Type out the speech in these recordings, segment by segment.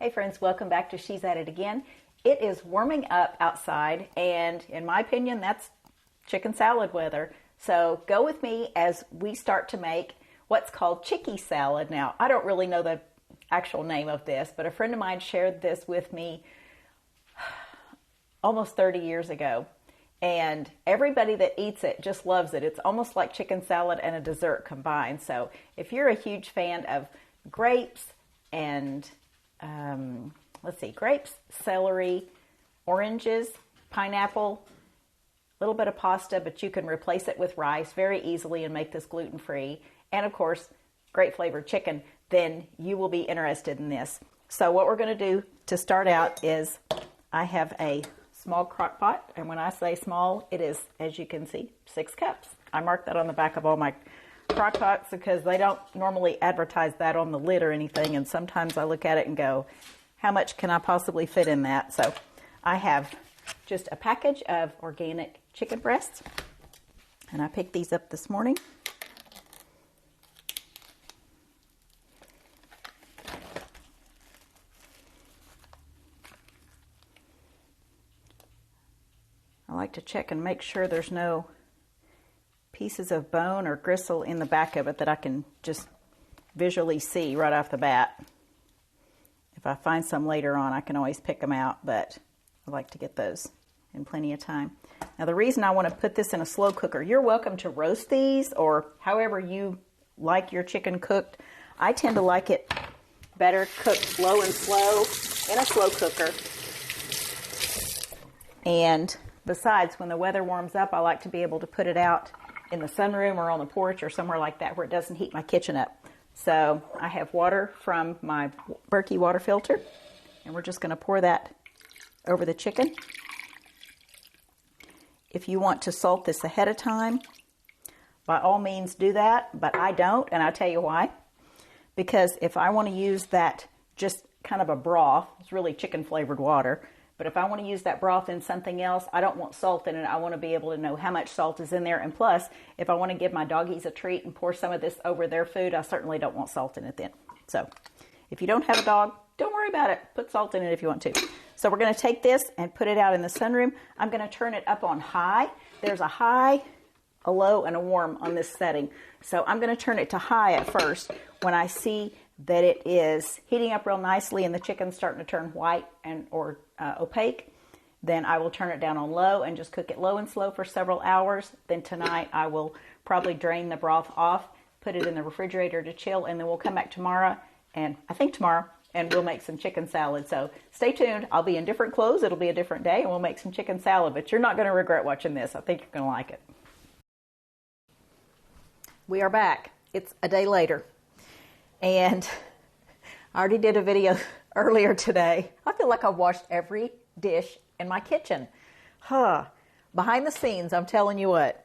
Hey friends, welcome back to She's At It Again. It is warming up outside, and in my opinion, that's chicken salad weather. So go with me as we start to make what's called Chickie Salad. Now, I don't really know the actual name of this, but a friend of mine shared this with me almost 30 years ago. And everybody that eats it just loves it. It's almost like chicken salad and a dessert combined. So if you're a huge fan of grapes and grapes, celery, oranges, pineapple, a little bit of pasta, but you can replace it with rice very easily and make this gluten-free. And of course, great flavored chicken, then you will be interested in this. So what we're going to do to start out is I have a small crock pot, and when I say small, it is, as you can see, 6 cups. I mark that on the back of all my crock pots because they don't normally advertise that on the lid or anything, and sometimes I look at it and go, how much can I possibly fit in that? So I have just a package of organic chicken breasts, and I picked these up this morning. I like to check and make sure there's no pieces of bone or gristle in the back of it that I can just visually see right off the bat. If I find some later on, I can always pick them out, but I like to get those in plenty of time. Now, the reason I want to put this in a slow cooker, you're welcome to roast these or however you like your chicken cooked. I tend to like it better cooked slow and slow in a slow cooker. And besides, when the weather warms up, I like to be able to put it out in the sunroom or on the porch or somewhere like that where it doesn't heat my kitchen up. So I have water from my Berkey water filter, and we're just going to pour that over the chicken. If you want to salt this ahead of time, by all means do that, but I don't, and I'll tell you why. Because if I want to use that just kind of a broth, it's really chicken flavored water, but if I want to use that broth in something else, I don't want salt in it. I want to be able to know how much salt is in there. And plus, if I want to give my doggies a treat and pour some of this over their food, I certainly don't want salt in it then. So if you don't have a dog, don't worry about it. Put salt in it if you want to. So we're going to take this and put it out in the sunroom. I'm going to turn it up on high. There's a high, a low, and a warm on this setting. So I'm going to turn it to high at first. When I see that it is heating up real nicely and the chicken's starting to turn white or opaque, then I will turn it down on low and just cook it low and slow for several hours. Then tonight I will probably drain the broth off, put it in the refrigerator to chill, and then we'll come back tomorrow, and we'll make some chicken salad. So stay tuned. I'll be in different clothes. It'll be a different day, and we'll make some chicken salad, but you're not going to regret watching this. I think you're going to like it. We are back. It's a day later. And I already did a video earlier today. I feel like I've washed every dish in my kitchen. Behind the scenes, I'm telling you what.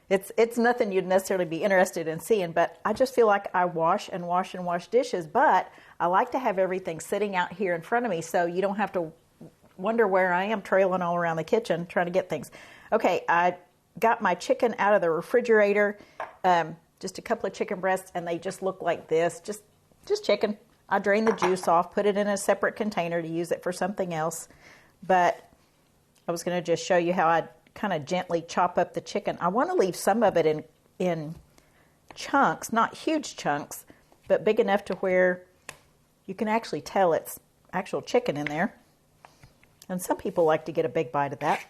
It's nothing you'd necessarily be interested in seeing, but I just feel like I wash and wash and wash dishes, but I like to have everything sitting out here in front of me so you don't have to wonder where I am trailing all around the kitchen trying to get things. Okay, I got my chicken out of the refrigerator. Just a couple of chicken breasts, and they just look like this, just chicken. I drained the juice off, put it in a separate container to use it for something else, but I was going to just show you how I kind of gently chop up the chicken. I want to leave some of it in chunks, not huge chunks, but big enough to where you can actually tell it's actual chicken in there, and some people like to get a big bite of that.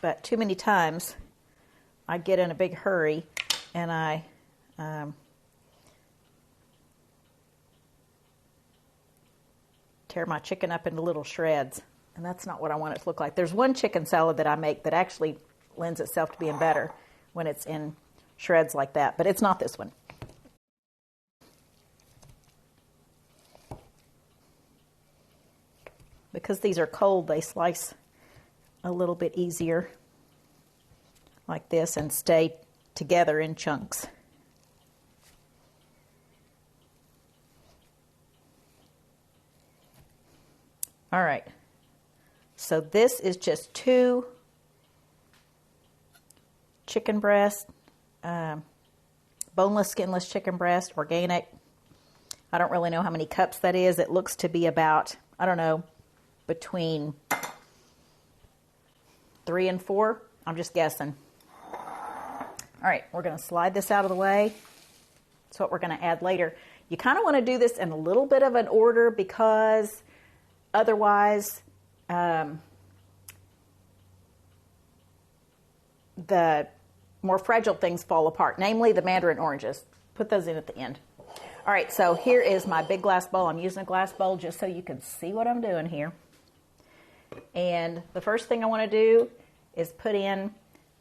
But too many times I get in a big hurry and I tear my chicken up into little shreds, and that's not what I want it to look like. There's one chicken salad that I make that actually lends itself to being better when it's in shreds like that, but it's not this one. Because these are cold, they slice a little bit easier like this and stay together in chunks. All right, so this is just 2 chicken breasts, boneless, skinless chicken breast, organic. I don't really know how many cups that is. It looks to be about, I don't know, between 3 and 4. I'm just guessing. All right, we're going to slide this out of the way. That's what we're going to add later. You kind of want to do this in a little bit of an order because otherwise the more fragile things fall apart, namely the mandarin oranges. Put those in at the end. All right, so here is my big glass bowl. I'm using a glass bowl just so you can see what I'm doing here. And the first thing I want to do is put in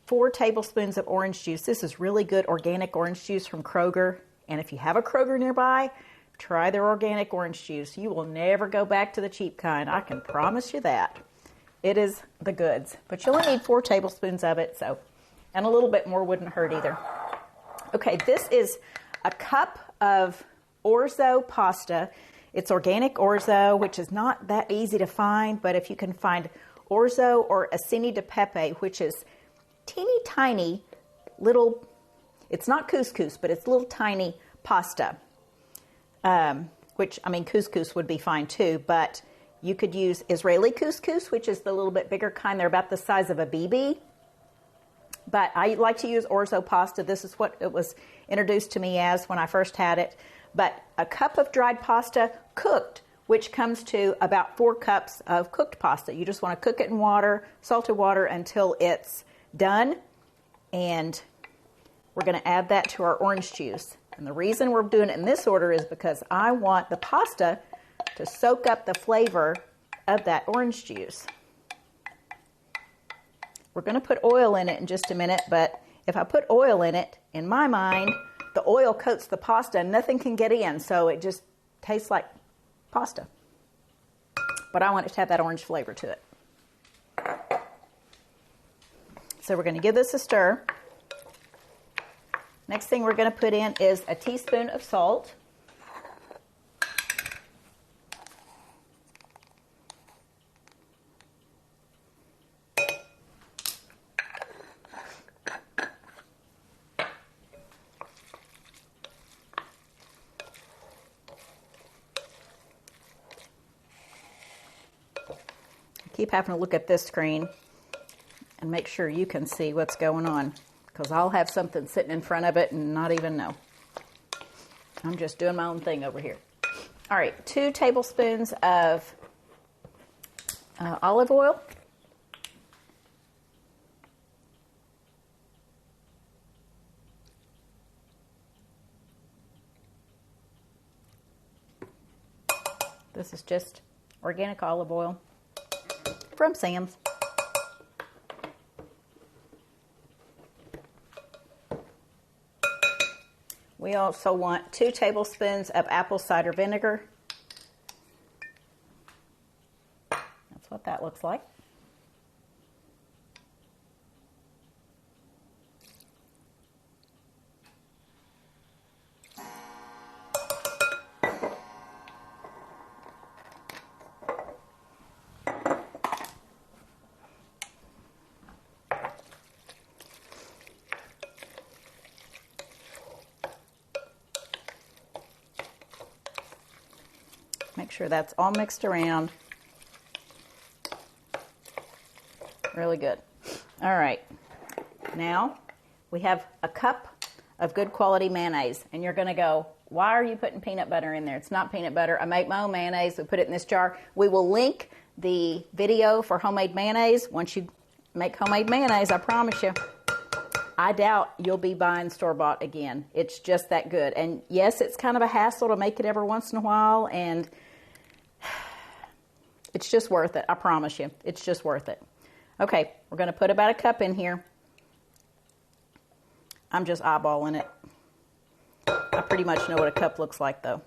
4 tablespoons of orange juice. This is really good organic orange juice from Kroger. And if you have a Kroger nearby, try their organic orange juice. You will never go back to the cheap kind. I can promise you that. It is the goods. But you only need 4 tablespoons of it, so, and a little bit more wouldn't hurt either. Okay, this is a cup of orzo pasta. It's organic orzo, which is not that easy to find, but if you can find orzo or acini de pepe, which is teeny tiny little, it's not couscous, but it's little tiny pasta, which, I mean, couscous would be fine too, but you could use Israeli couscous, which is the little bit bigger kind. They're about the size of a BB, but I like to use orzo pasta. This is what it was introduced to me as when I first had it. But a cup of dried pasta cooked, which comes to about 4 cups of cooked pasta. You just want to cook it in water, salted water, until it's done. And we're going to add that to our orange juice. And the reason we're doing it in this order is because I want the pasta to soak up the flavor of that orange juice. We're going to put oil in it in just a minute, but if I put oil in it, in my mind, the oil coats the pasta and nothing can get in, so it just tastes like pasta. But I want it to have that orange flavor to it. So we're going to give this a stir. Next thing we're going to put in is a teaspoon of salt. Keep having to look at this screen and make sure you can see what's going on, because I'll have something sitting in front of it and not even know. I'm just doing my own thing over here. All right, 2 tablespoons of olive oil. This is just organic olive oil from Sam's. We also want 2 tablespoons of apple cider vinegar. That's what that looks like. Make sure that's all mixed around. Really good. All right. Now we have a cup of good quality mayonnaise. And you're going to go, why are you putting peanut butter in there? It's not peanut butter. I make my own mayonnaise. We put it in this jar. We will link the video for homemade mayonnaise. Once you make homemade mayonnaise, I promise you, I doubt you'll be buying store-bought again. It's just that good. And yes, it's kind of a hassle to make it every once in a while, and it's just worth it. I promise you. It's just worth it. Okay, we're going to put about a cup in here. I'm just eyeballing it. I pretty much know what a cup looks like, though.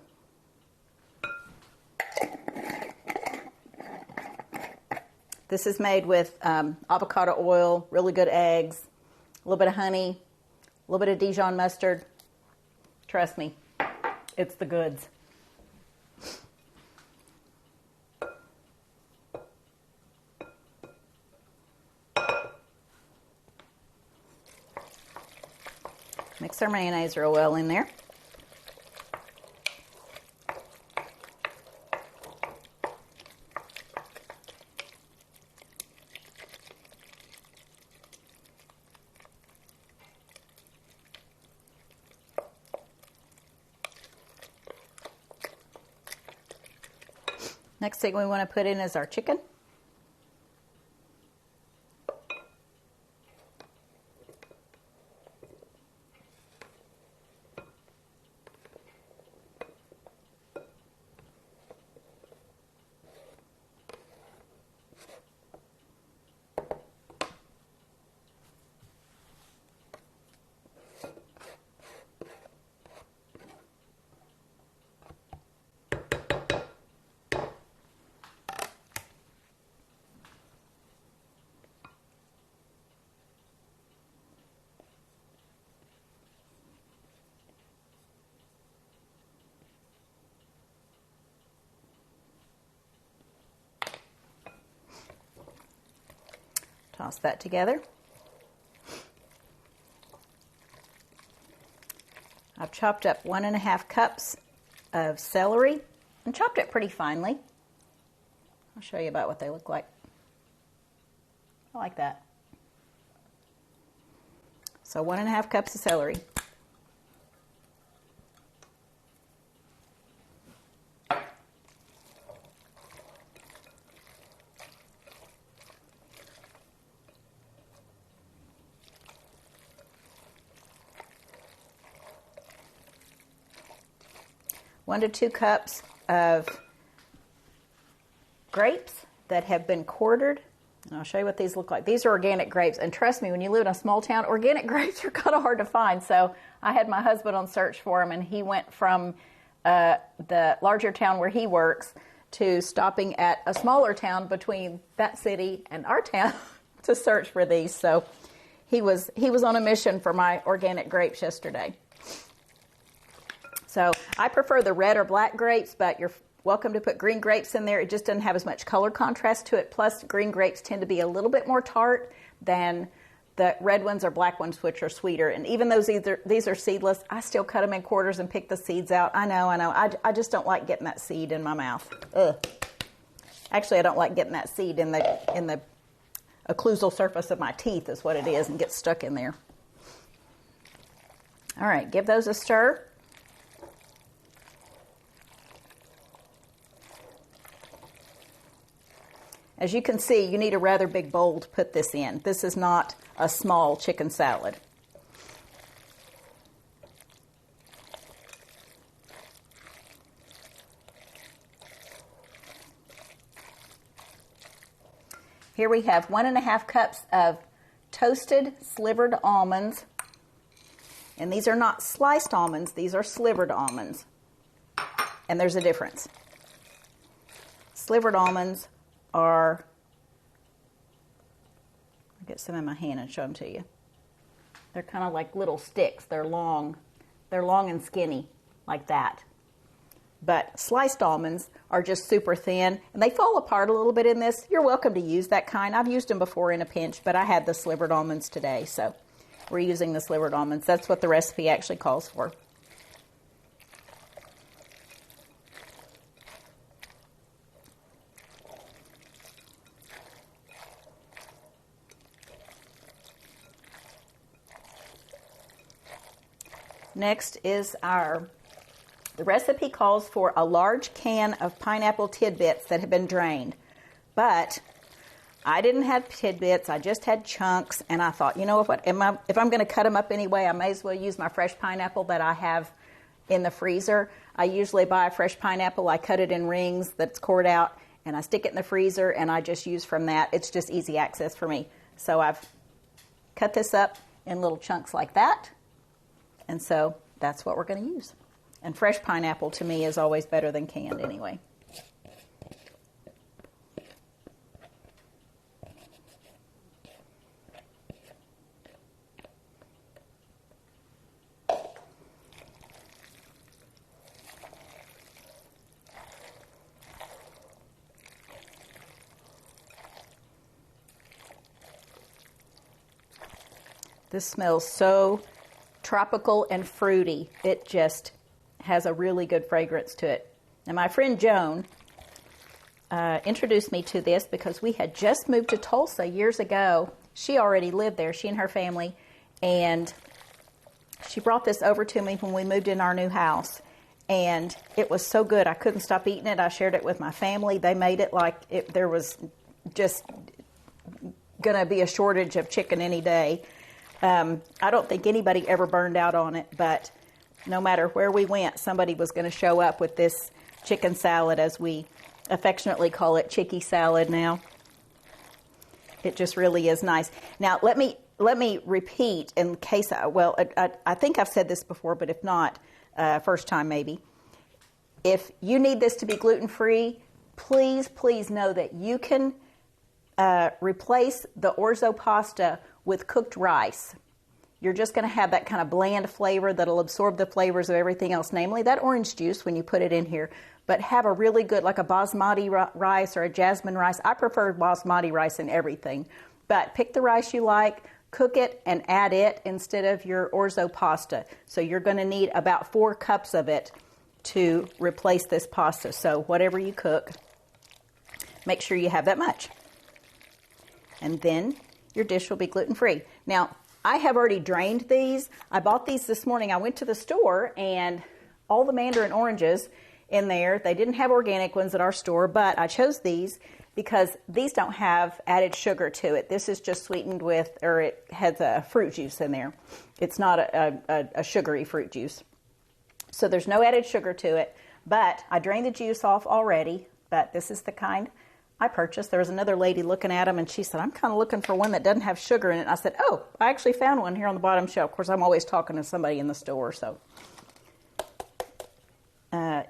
This is made with avocado oil, really good eggs, a little bit of honey, a little bit of Dijon mustard. Trust me, it's the goods. Mix our mayonnaise real well in there. Next thing we want to put in is our chicken. Toss that together. I've chopped up 1.5 cups of celery and chopped it pretty finely. I'll show you about what they look like. I like that. So 1.5 cups of celery. One to 2 cups of grapes that have been quartered. And I'll show you what these look like. These are organic grapes. And trust me, when you live in a small town, organic grapes are kind of hard to find. So I had my husband on search for them, and he went from the larger town where he works to stopping at a smaller town between that city and our town to search for these. So he was on a mission for my organic grapes yesterday. So I prefer the red or black grapes, but you're welcome to put green grapes in there. It just doesn't have as much color contrast to it. Plus, green grapes tend to be a little bit more tart than the red ones or black ones, which are sweeter. And even though these are seedless, I still cut them in quarters and pick the seeds out. I know. I just don't like getting that seed in my mouth. Ugh. Actually, I don't like getting that seed in the occlusal surface of my teeth is what it is, and gets stuck in there. All right, give those a stir. As you can see, you need a rather big bowl to put this in. This is not a small chicken salad. Here we have 1.5 cups of toasted slivered almonds. And these are not sliced almonds, these are slivered almonds. And there's a difference. Slivered almonds are, I'll get some in my hand and show them to you. They're kind of like little sticks. They're long and skinny like that. But sliced almonds are just super thin, and they fall apart a little bit in this. You're welcome to use that kind. I've used them before in a pinch, but I had the slivered almonds today, so we're using the slivered almonds. That's what the recipe actually calls for. Next is the recipe calls for a large can of pineapple tidbits that have been drained. But I didn't have tidbits, I just had chunks, and I thought, you know what, if I'm going to cut them up anyway, I may as well use my fresh pineapple that I have in the freezer. I usually buy a fresh pineapple, I cut it in rings that's cored out, and I stick it in the freezer, and I just use from that. It's just easy access for me. So I've cut this up in little chunks like that. And so that's what we're going to use. And fresh pineapple to me is always better than canned anyway. This smells so tropical and fruity. It just has a really good fragrance to it. And my friend Joan introduced me to this because we had just moved to Tulsa years ago. She already lived there, she and her family, and she brought this over to me when we moved in our new house. And it was so good, I couldn't stop eating it. I shared it with my family. They made it like there was just going to be a shortage of chicken any day. I don't think anybody ever burned out on it, but no matter where we went, somebody was going to show up with this chicken salad, as we affectionately call it, Chickie Salad now. It just really is nice. Now, let me repeat in case I think I've said this before, but if not, first time maybe. If you need this to be gluten-free, please know that you can replace the orzo pasta with cooked rice. You're just going to have that kind of bland flavor that'll absorb the flavors of everything else, namely that orange juice when you put it in here. But have a really good, like a basmati rice or a jasmine rice. I prefer basmati rice in everything. But pick the rice you like, cook it, and add it instead of your orzo pasta. So you're going to need about 4 cups of it to replace this pasta. So whatever you cook, make sure you have that much. And then your dish will be gluten-free. Now, I have already drained these. I bought these this morning. I went to the store, and all the mandarin oranges in there, they didn't have organic ones at our store, but I chose these because these don't have added sugar to it. This is just sweetened with, or it has a fruit juice in there. It's not a sugary fruit juice. So there's no added sugar to it, but I drained the juice off already, but this is the kind I purchased. There was another lady looking at them, and she said, I'm kind of looking for one that doesn't have sugar in it. And I said, oh, I actually found one here on the bottom shelf. Of course, I'm always talking to somebody in the store, so.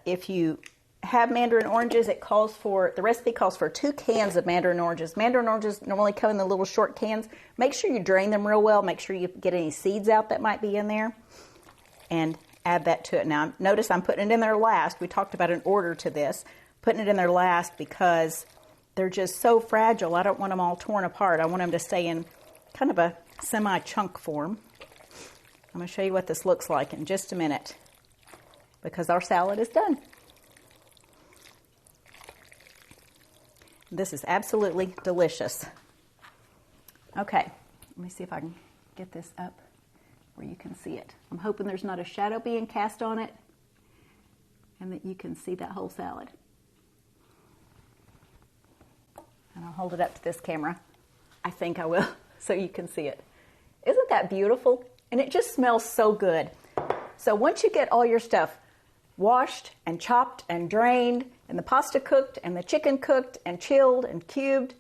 If you have mandarin oranges, the recipe calls for 2 cans of mandarin oranges. Mandarin oranges normally come in the little short cans. Make sure you drain them real well. Make sure you get any seeds out that might be in there, and add that to it. Now, notice I'm putting it in there last. We talked about an order to this. Putting it in there last because they're just so fragile. I don't want them all torn apart. I want them to stay in kind of a semi-chunk form. I'm going to show you what this looks like in just a minute, because our salad is done. This is absolutely delicious. Okay, let me see if I can get this up where you can see it. I'm hoping there's not a shadow being cast on it and that you can see that whole salad. And I'll hold it up to this camera. I think I will, so you can see it. Isn't that beautiful? And it just smells so good. So once you get all your stuff washed and chopped and drained, and the pasta cooked, and the chicken cooked and chilled and cubed,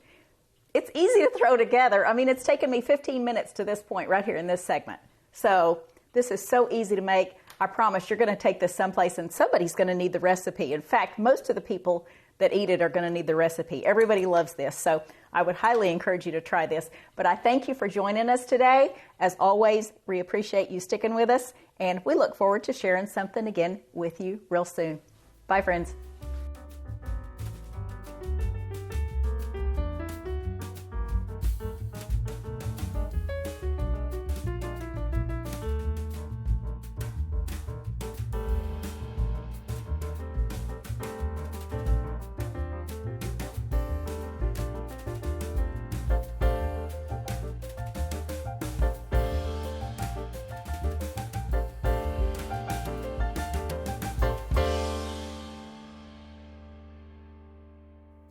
it's easy to throw together. I mean, it's taken me 15 minutes to this point right here in this segment. So this is so easy to make. I promise you're going to take this someplace and somebody's going to need the recipe. In fact, most of the people that eat it are going to need the recipe. Everybody loves this, so I would highly encourage you to try this. But I thank you for joining us today. As always, we appreciate you sticking with us, and we look forward to sharing something again with you real soon. Bye, friends.